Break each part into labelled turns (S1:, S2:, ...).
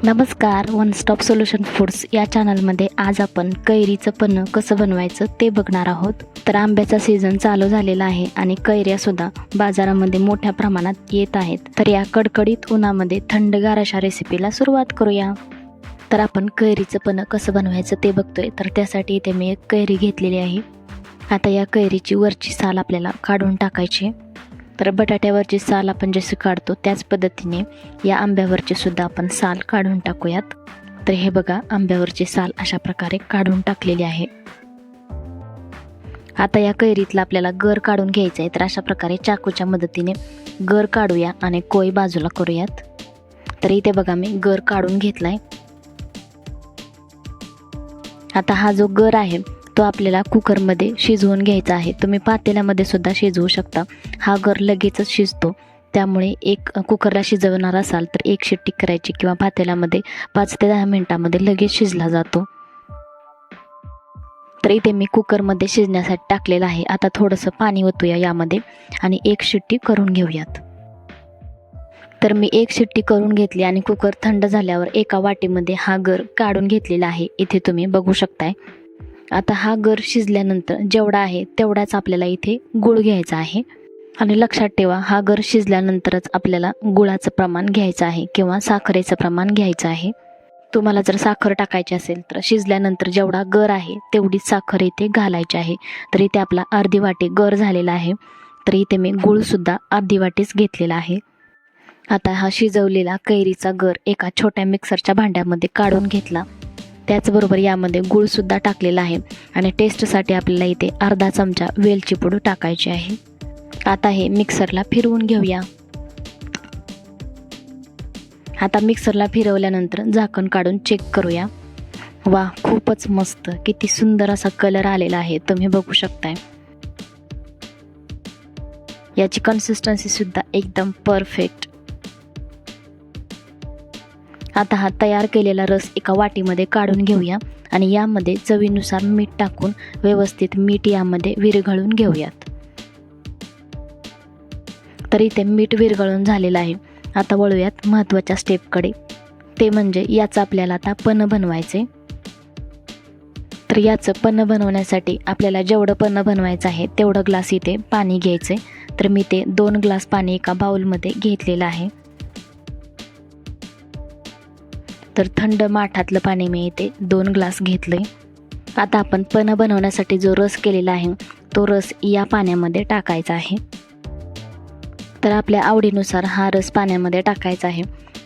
S1: नमस्कार, one stop solution foods या चॅनलमध्ये आज आपण कैरीचं पन्ह कसं बनवायचं ते बघणार आहोत. तर आंब्याचा सीझन चालू झालेला आहे आणि कैऱ्यासुद्धा बाजारामध्ये मोठ्या प्रमाणात येत आहेत. तर या कडकडीत उन्हामध्ये थंडगार अशा रेसिपीला सुरुवात करूया. तर आपण कैरीचं पन्ह कसं बनवायचं ते बघतोय. तर त्यासाठी इथे मी एक कैरी घेतलेली आहे. आता या कैरीची वरची साल आपल्याला काढून टाकायची. तर बटाट्यावरची साल आपण जशी काढतो त्याच पद्धतीने या आंब्यावरची सुद्धा आपण साल काढून टाकूयात. तर हे बघा, आंब्यावरची साल अशा प्रकारे काढून टाकलेली आहे. आता या कैरीतला आपल्याला गर काढून घ्यायचा आहे. तर अशा प्रकारे चाकूच्या मदतीने गर काढूया आणि कोय बाजूला करूयात. तर इथे बघा, मी गर काढून घेतलाय. आता हा जो गर आहे तो आपल्याला कुकरमध्ये शिजवून घ्यायचा आहे. तुम्ही पातेल्यामध्ये सुद्धा शिजवू शकता. हा गर लगेचच शिजतो, त्यामुळे कुकरला शिजवणार असाल तर एक शिट्टी करायची किंवा पातेल्यामध्ये 5 ते 10 मिनिटांमध्ये लगेच शिजला जातो. तर इथे मी कुकरमध्ये शिजण्यासाठी टाकलेलं आहे. आता थोडंसं पाणी ओतूया यामध्ये आणि एक शिट्टी करून घेऊयात. तर मी एक शिट्टी करून घेतली आणि कुकर थंड झाल्यावर एका वाटीमध्ये हा गर काढून घेतलेला आहे. इथे तुम्ही बघू शकताय. आता हा गर शिजल्यानंतर जेवढा आहे तेवढाच आपल्याला इथे गूळ घ्यायचा आहे. आणि लक्षात ठेवा, हा गर शिजल्यानंतरच आपल्याला गुळाचं प्रमाण घ्यायचं आहे किंवा साखरेचं प्रमाण घ्यायचं आहे. तुम्हाला जर साखर टाकायची असेल तर शिजल्यानंतर जेवढा गर आहे तेवढीच साखर इथे घालायची आहे. तर इथे आपला अर्धी वाटी गर झालेला आहे. तर इथे मी गूळसुद्धा अर्धी वाटीच घेतलेला आहे. आता हा शिजवलेला कैरीचा गर एका छोट्या मिक्सरच्या भांड्यामध्ये काढून घेतला. त्याचबरोबर यामध्ये गूळसुद्धा टाकलेला आहे आणि टेस्टसाठी आपल्याला इथे अर्धा चमचा वेलची पूड टाकायची आहे. आता हे मिक्सरला फिरवून घेऊया. आता मिक्सरला फिरवल्यानंतर झाकण काढून चेक करूया. वा, खूपच मस्त, किती सुंदर असा कलर आलेला आहे, तुम्ही बघू शकताय. याची कन्सिस्टन्सी सुद्धा एकदम परफेक्ट. आता हा तयार केलेला रस एका वाटीमध्ये काढून घेऊया आणि यामध्ये चवीनुसार मीठ टाकून व्यवस्थित मीठ यामध्ये विरघळून घेऊयात. तर इथे मीठ विरघळून झालेलं आहे. आता वळूयात महत्त्वाच्या स्टेपकडे, ते म्हणजे याचं आपल्याला आता पन्ह बनवायचे. तर याचं पन्ह बनवण्यासाठी आपल्याला जेवढं पन्ह बनवायचं आहे तेवढं ग्लास इथे पाणी घ्यायचे. तर मी ते 2 ग्लास पाणी एका बाउलमध्ये घेतलेलं आहे. तर थंड माठातलं पाणी मी इथे 2 ग्लास घेतलंय. आता आपण पन्ह बनवण्यासाठी जो रस केलेला आहे तो रस या पाण्यामध्ये टाकायचा आहे. तर आपल्या आवडीनुसार हा रस पाण्यामध्ये टाकायचा आहे.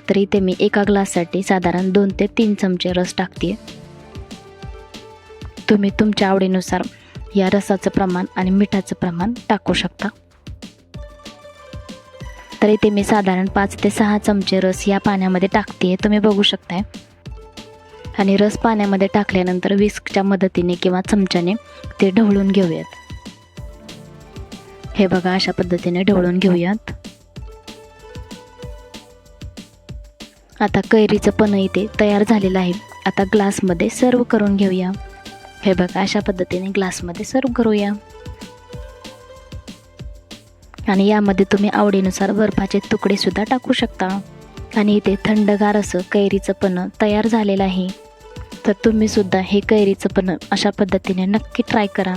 S1: तर इथे मी एका ग्लाससाठी साधारण 2 ते 3 चमचे रस टाकते. तुम्ही तुमच्या आवडीनुसार या रसाचं प्रमाण आणि मिठाचं प्रमाण टाकू शकता. तर इथे मी साधारण 5 ते 6 चमचे रस या पाण्यामध्ये टाकते, तुम्ही बघू शकताय. आणि रस पाण्यामध्ये टाकल्यानंतर विस्कच्या मदतीने किंवा चमच्याने ते ढवळून घेऊयात. हे बघा, अशा पद्धतीने ढवळून घेऊयात. आता कैरीचं पन्ह इथे तयार झालेलं आहे. आता ग्लासमध्ये सर्व करून घेऊया. हे बघा, अशा पद्धतीने ग्लासमध्ये सर्व करूया. आणि यामध्ये तुम्ही आवडीनुसार बर्फाचे तुकडे सुद्धा टाकू शकता. आणि इथे थंडगार असं कैरीचं पन्ह तयार झालेलं आहे. तर तुम्ही सुद्धा हे कैरीचं पन्ह अशा पद्धतीने नक्की ट्राय करा.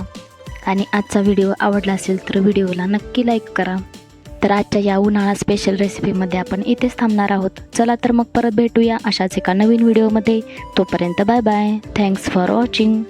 S1: आणि आजचा व्हिडिओ आवडला असेल तर व्हिडिओला नक्की लाईक करा. तर आजच्या या उन्हाळा स्पेशल रेसिपीमध्ये आपण इथेच थांबणार आहोत. चला तर मग परत भेटूया अशाच एका नवीन व्हिडिओमध्ये. तोपर्यंत bye bye. Thanks for watching.